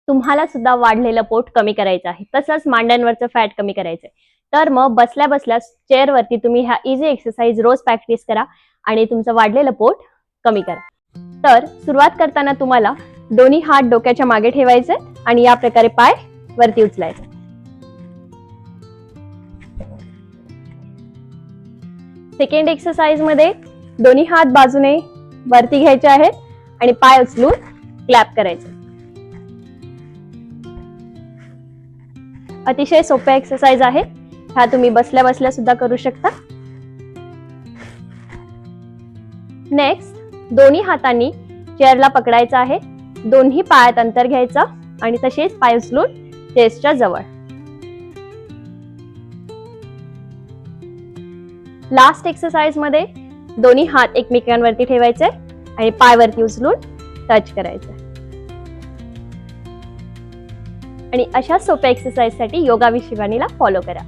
तुम्हाला सुद्धा वाढलेलं पोट कमी करायचं आहे, तसंच मांड्यांवरचं फॅट कमी करायचंय, तर मग बसल्या बसल्या चेअरवरती तुम्ही ह्या इझी एक्सरसाइज रोज प्रॅक्टिस करा आणि तुमचं वाढलेलं पोट कमी करा. तर सुरुवात करताना तुम्हाला दोन्ही हात डोक्याच्या मागे ठेवायचे आणि या प्रकारे पाय वरती उचलायचे. सेकंड एक्सरसाइज मध्ये दोन्ही हात बाजूने वरती घ्यायचे आहेत आणि पाय उचलून क्लॅप करायचे. अतिशय सोप्या एक्सरसाइज आहे, ह्या तुम्ही बसल्या बसल्या सुद्धा करू शकता. नेक्स्ट, दोन्ही हातांनी चेअरला पकडायचं आहे, दोन्ही पायात अंतर घ्यायचं आणि तसेच पाय उचलून चेस्टच्या जवळ. लास्ट एक्सरसाइज मध्ये दोन्ही हात एकमेकांवरती ठेवायचे आणि पाय वरती उचलून टच करायचे. आणि अशा सोप्या एक्सरसाइज साठी योगा विथ शिवानीला फॉलो करा.